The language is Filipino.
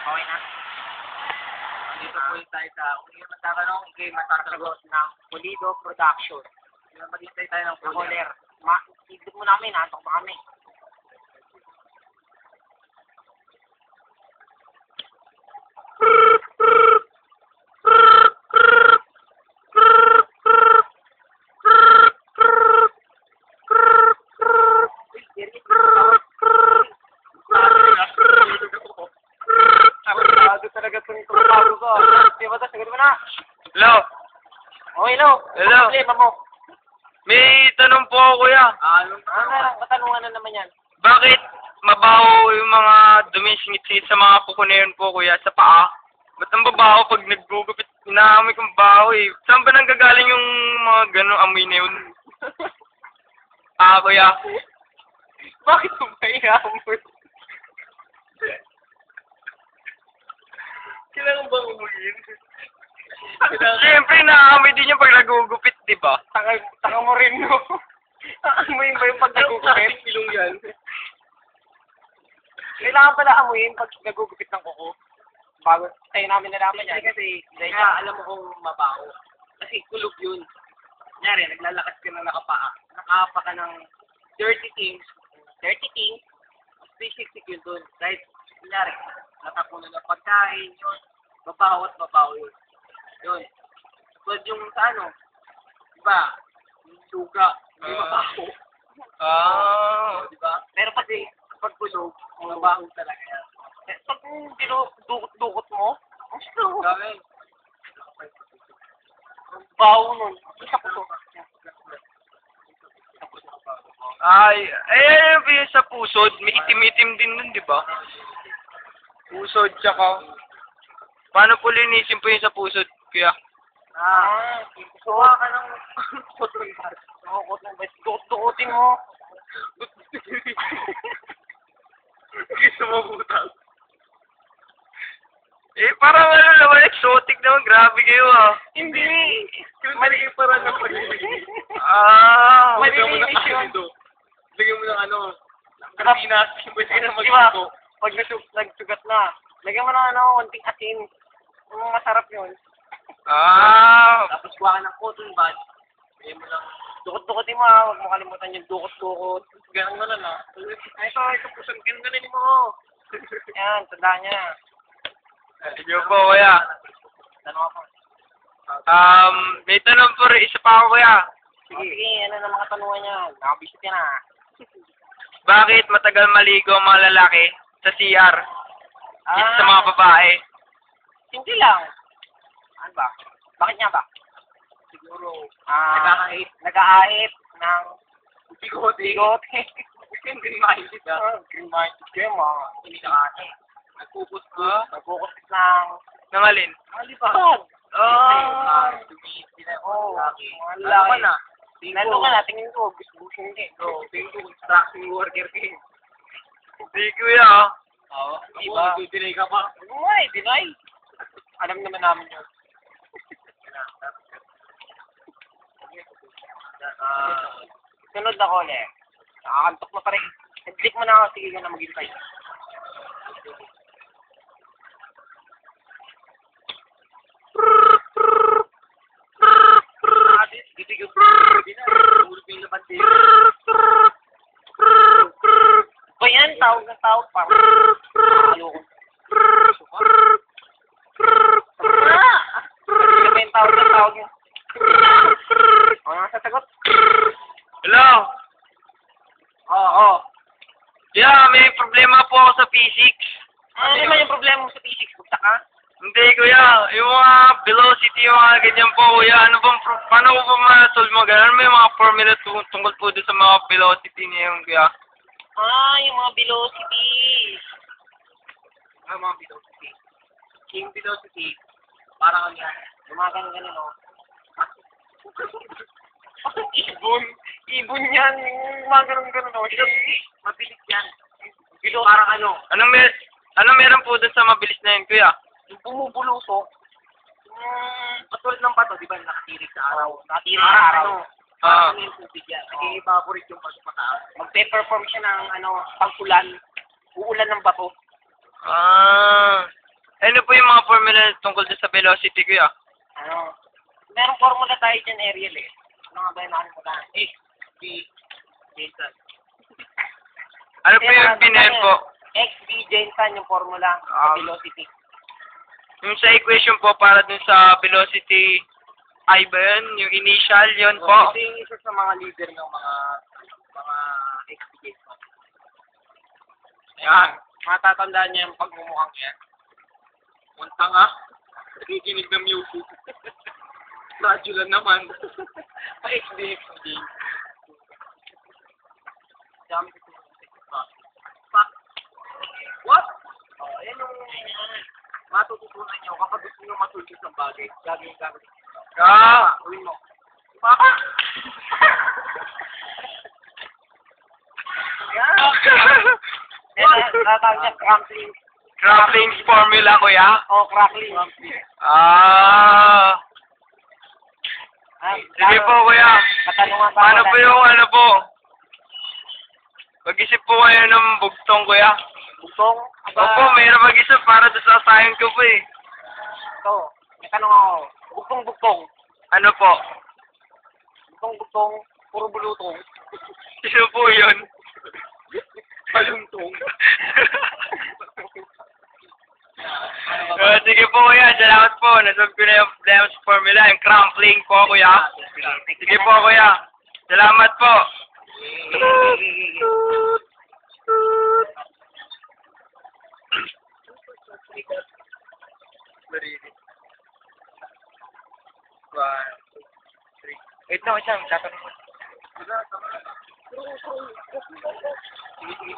Okay na? Dito po yung tayo sa, kung yung magtatanong, ikay matasagot ng Pulido Production. Yung maghintay tayo ng caller. Idip mo namin, natok pa kami. Talaga itong bago ko. Di ba ito? Sagot mo na. Hello? Okay, no. Hello? Ano problema mo? May tanong po ako, kuya. Ano na? Katanungan na naman yan. Bakit mabaho yung mga dumi singit-singit sa mga kuko na yun po, kuya, sa paa? Ba't ang babaho pag naggugupit? Inaamoy kong baho eh. Saan ba nanggagaling yung mga gano'ng amoy na yun? Kuya. Bakit mo ba i-amoy? Kailangan bang umuyin? Siyempre, naaamoy din yung pag nagugupit, di ba? Taka mo rin, no? Amoyin ba yung pag nagugupit? ilong yan. Kailangan pala amuyin pag nagugupit ng kuko. Bago tayo namin nalaman yan. Kasi kaya alam mo kung mabaho. Kasi kulog yun. Kunyari, naglalakad ka na nakapaa. Nakapa ka ng dirty things. Dirty things. Specific yun dun. Kahit, kunyari, natapunan ng pagkain, yun. Mabaho at mabaho yun. Yun. So, yung sa ano, diba, yung suga, may mabaho. Diba? Pero kasi, pag kulog, mabaho talaga yan. Eh, pag dukot-dukot mo, gusto. Gawin. Baho nun. Isa ko to. Ay, ayun yung sa pusod. May itim-itim din nun, di ba? Pusod, tsaka... Paano po linisin po yung sa pusod, kuya? Suwa ka ng cotton bud. Cotton bud. Dukot-dukotin mo. Gusto mo butang? Eh, parang ano naman, exotic naman. Grabe kayo, ah. Hindi. Mali para na paglilinis. Malilinis yun. Lagyan mo ng ano, Karapinas. pwede na Diba? Pag nagsugat na, lagyan mo ng ano, konting asin. Masarap yun. Tapos kuha ka ng cotton bud. Lagyan mo lang. Dukot-dukotin mo, ha. Huwag mo kalimutan yung dukot-dukot. Ganun na na. Ito, pusan. Ganun mo. Yan, tandaan niya. Sige po, kuya. Tanong ako. May tanong po rin. Isa pa ako, kuya. Sige, ano na mga tanungan niya? Nakabisit ka na. Bakit matagal maligo ang mga lalaki sa CR? Sa mga babae? Simple lang. Ano ba? Bakit nga ba? Siguro, nag-aahit ng bigote. Green-minded Green-minded kayo, mga inikakate. Nag-focus lang. Nang alin? Malibag. Mga laki na. Lalo ka na, tingin ko, gusto hindi. Tingin ko, construction worker ka eh. Hindi, kuya. Diba? Dinay ka pa. Ay, dinay. Alam naman namin yun. Sunod na ko ulit. Nakakantok na pa rin. Click mo na ako. Sige ka na maghintay. Gitigil ko. Hindi na. Tulog yung laban din. Ba yan? Tawag na tawag. Parang ayoko. Ano yung tawag na tawag yun? Ano nga sasagot? Hello? Oo. Yeah, may problema po ako sa physics. Ano naman yung problema mo sa physics? Bugta ka? Hindi, kuya. Yung mga velocity, yung mga ganyan po, kuya. Paano ko pa ma-solve mo ganyan? Ano may mga formula tungkol po doon sa mga velocity niya yung, kuya? Yung mga velocity. Mga velocity. Yung velocity, parang ano yan. Gumagano-gano, no? Ibon yan. Yung mga ganun-gano, no? Mabilis yan. Parang ano? Anong meron po doon sa mabilis na yun, kuya? Yung bumubulusok. Patulad ng bato, di ba? Nakatirik sa araw. Nakatirik sa araw. Parang yung tubig yan. Nag-evaporate yung pagpataas. Magpe-perform siya ng pag-ulan. Uulan ng bato. formula tungkol sa velocity, kuya? Ano? Merong formula tayo dyan, Ariel eh. Ano nga ba yung nakalimutan? X, B, Jensen. Ano po yung pinahin po? X, B, Jensen yung formula sa velocity. Yung sa equation po para dun sa velocity, I ba yun? Yung initial, yun po? Ito yung isa sa mga leader ng mga XPG. Ayan. Matatandaan niya yung pagmumukhang yan. Muntang nakikinig ng music. Radyo lang naman. XD. Dami ko What? Oh, yan yung matututunan niyo kapag gusto niyo matulog ng bagay. Gagawin. Uwi mo. Papa! Yan. Tatawag niya crackling. Crackling formula, kuya? Oh, crackling. Sige po, kuya. Katanungan pa. Paano po yung ano po? Mag-isip po kayo ng bugtong, kuya. Bugtong? Opo, mayroon mag-isip para sa assignment ko po eh. Ito, may tanong ako. Bugtong. Ano po? Bugtong, puro bulutong. Sino po yun? Paluntong. Sige po, kuya. Salamat po. Nasabi ko na yung problema sa formula. Yung crumpling po, kuya. Sige po, kuya. Salamat po. Wait lang, tatanong ko. Sige.